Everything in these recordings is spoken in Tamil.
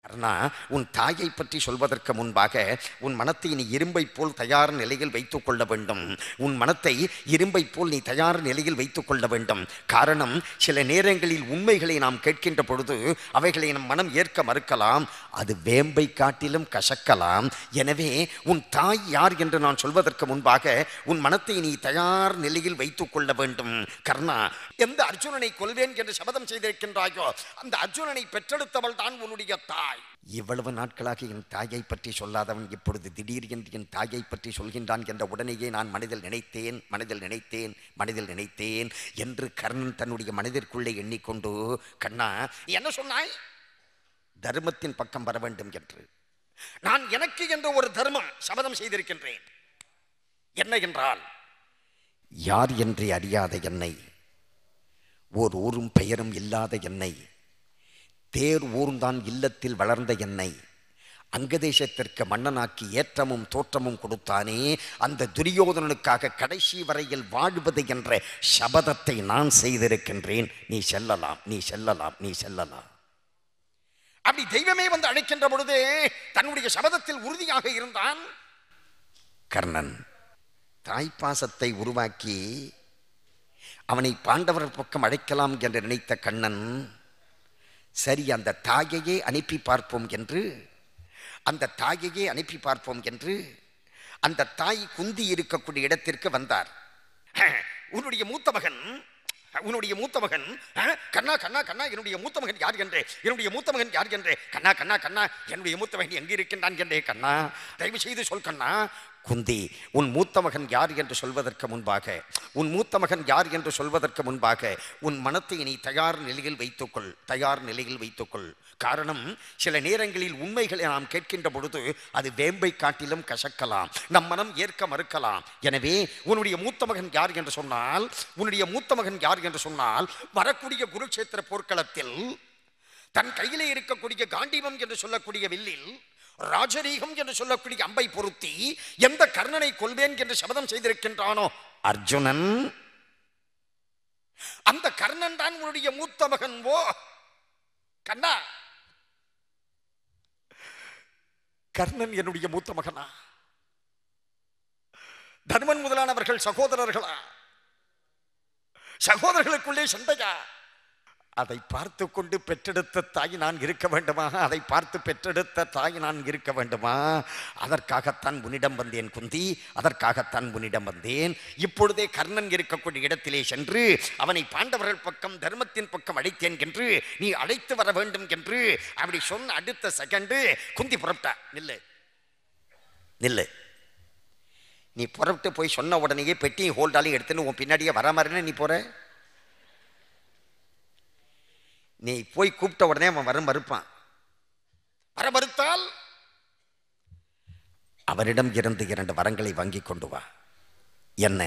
அண்ணா, உன் தாயை பற்றி சொல்வதற்கு முன்பாக உன் மனத்தை நீ இரும்பை போல் தயார் நிலையில் வைத்துக் கொள்ள வேண்டும். உன் மனத்தை இரும்பை போல் நீ தயார் நிலையில் வைத்துக் கொள்ள வேண்டும். காரணம், சில நேரங்களில் உண்மைகளை நாம் கேட்கின்ற பொழுது அவைகளை நம் மனம் ஏற்க மறுக்கலாம். அது வேம்பை காட்டிலும் கசக்கலாம். எனவே உன் தாய் யார் என்று நான் சொல்வதற்கு முன்பாக உன் மனத்தை நீ தயார் நிலையில் வைத்துக் கொள்ள வேண்டும். கர்ணா, எந்த அர்ஜுனனை கொல்வேன் என்று சபதம் செய்திருக்கின்றாயோ அந்த அர்ஜுனனை பெற்றெடுத்தவள் தான் உன்னுடைய தாய். இவ்வளவு நாட்களாக என் தாயை பற்றி சொல்லாதவன் இப்பொழுது திடீர் என்று என் தாயை பற்றி சொல்கின்றான் என்ற உடனேயே நான் மனதில் நினைத்தேன் என்று கர்ணன் தன்னுடைய மனதிற்குள்ளே எண்ணிக்கொண்டு, கண்ணா என்ன சொன்னாய்? தர்மத்தின் பக்கம் வர வேண்டும் என்று. நான் எனக்கு என்ற ஒரு தர்மம் சபதம் செய்திருக்கின்றேன். என்ன என்றால், யார் என்று அறியாத என்னை, ஓர் ஊரும் பெயரும் இல்லாத என்னை, தேர் ஊர்ந்தான் இல்லத்தில் வளர்ந்த என்னை அங்கதேசத்திற்கு மன்னனாக்கி ஏற்றமும் தோற்றமும் கொடுத்தானே, அந்த துரியோதனனுக்காக கடைசி வரையில் வாழ்வது என்ற சபதத்தை நான் செய்திருக்கின்றேன். நீ செல்லலாம். அப்படி தெய்வமே வந்து அழைக்கின்ற பொழுதே தன்னுடைய சபதத்தில் உறுதியாக இருந்தான் கர்ணன். தாய்ப்பாசத்தை உருவாக்கி அவனை பாண்டவர் பக்கம் அழைக்கலாம் என்று நினைத்த கண்ணன், சரி அந்த தாயையே அனுப்பி பார்ப்போம் என்று அந்த தாய் குந்தி இருக்கக்கூடிய இடத்திற்கு வந்தார். உன்னுடைய மூத்த மகன் கண்ணா என்னுடைய மூத்த மகன் யார் என்றே, கண்ணா என்னுடைய மூத்த மகன் எங்கு இருக்கின்றான் என்றே. கண்ணா தயவு செய்து சொல் கண்ணா. குந்தி, உன் மூத்த மகன் யார் என்று சொல்வதற்கு முன்பாக உன் மனத்தை நீ தயார் நிலையில் வைத்துக்கொள். காரணம், சில நேரங்களில் உண்மைகளை நாம் கேட்கின்ற பொழுது அது வேம்பை காட்டிலும் கசக்கலாம், நம் மனம் ஏற்க மறுக்கலாம். எனவே உன்னுடைய மூத்த மகன் யார் என்று சொன்னால் வரக்கூடிய குருட்சேத்திர போர்க்களத்தில் தன் கையிலே இருக்கக்கூடிய காண்டீபம் என்று சொல்லக்கூடிய வில்லில் ராஜரீகம் என்று சொல்லக்கூடிய அம்பை பொருத்தி எந்த கர்ணனை கொல்வேன் என்று சபதம் செய்திருக்கின்றானோ அர்ஜுனன், அந்த கர்ணன் தான் உன்னுடைய மூத்த மகன். ஓ கண்ணா, கர்ணன் என்னுடைய மூத்த மகனா? தர்மன் முதலானவர்கள் சகோதரர்களுக்குள்ளே சண்டையா? அதை பார்த்து கொண்டு பெற்றெடுத்த தாய் நான் இருக்க வேண்டுமா? அதற்காகத்தான் உன்னிடம் வந்தேன் குந்தி, இப்பொழுதே கர்ணன் இருக்கக்கூடிய இடத்திலே சென்று அவனை பாண்டவர்கள் பக்கம் தர்மத்தின் பக்கம் அழைத்தேன் என்று நீ அழைத்து வர வேண்டும் என்று அப்படி சொன்ன அடுத்த செகண்டு குந்தி புறப்பட்டா. நில்லு. நீ புறப்பட்டு போய் சொன்ன உடனேயே பெட்டியும் ஹோல்டாலையும் எடுத்துன்னு உன் பின்னாடியே வர மாதிரின்னு நீ போற. நீ போய் கூப்பிட்ட உடனே அவன் வர மறுத்தால் அவரிடம் இருந்து 2 வரங்களை வாங்கி கொண்டு வா. என்ன?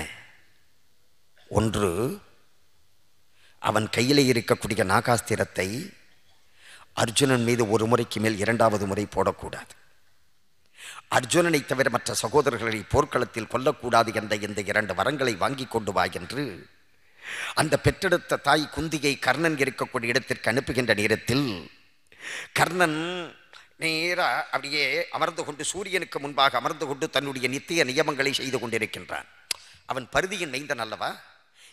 ஒன்று, அவன் கையிலே இருக்கக்கூடிய நாகாஸ்திரத்தை அர்ஜுனன் மீது ஒரு முறைக்கு மேல் 2வது முறை போடக்கூடாது. அர்ஜுனனை தவிர மற்ற சகோதரர்களை போர்க்களத்தில் கொல்லக்கூடாது என்ற இந்த 2 வரங்களை வாங்கி கொண்டு வா என்று அந்த பெற்றெடுத்த தாய் குந்தியை கர்ணன் இருக்கக்கூடிய இடத்திற்கு அனுப்புகின்ற நேரத்தில் கர்ணன் நேரா அப்படியே அமர்ந்து கொண்டு சூரியனுக்கு முன்பாக அமர்ந்து கொண்டு தன்னுடைய நித்திய நியமங்களை செய்து கொண்டிருக்கின்றான். அவன் பருதியின் மைந்தன் அல்லவா?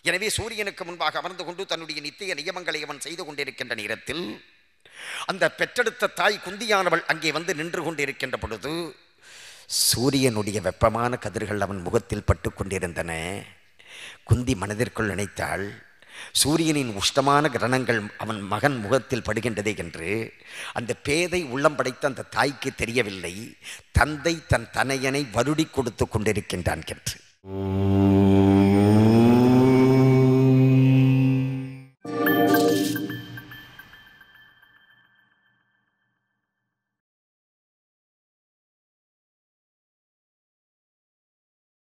எனவே சூரியனுக்கு முன்பாக அமர்ந்து கொண்டு தன்னுடைய நித்திய நியமங்களை அவன் செய்து கொண்டிருக்கின்ற நேரத்தில் அந்த பெற்றெடுத்த தாய் குந்தியானவள் அங்கே வந்து நின்று கொண்டிருக்கின்ற பொழுது சூரியனுடைய வெப்பமான கதிர்கள் அவன் முகத்தில் பட்டு கொண்டிருந்தன. குந்தி மனதிற்குள் நினைத்தாள், சூரியனின் உஷ்டமான கிரணங்கள் அவன் மகன் முகத்தில் படுகின்றதே என்று. அந்த பேதை உள்ளம் படைத்த அந்த தாய்க்கு தெரியவில்லை, தந்தை தன் தனையனை வருடி கொடுத்து கொண்டிருக்கின்றான் என்று.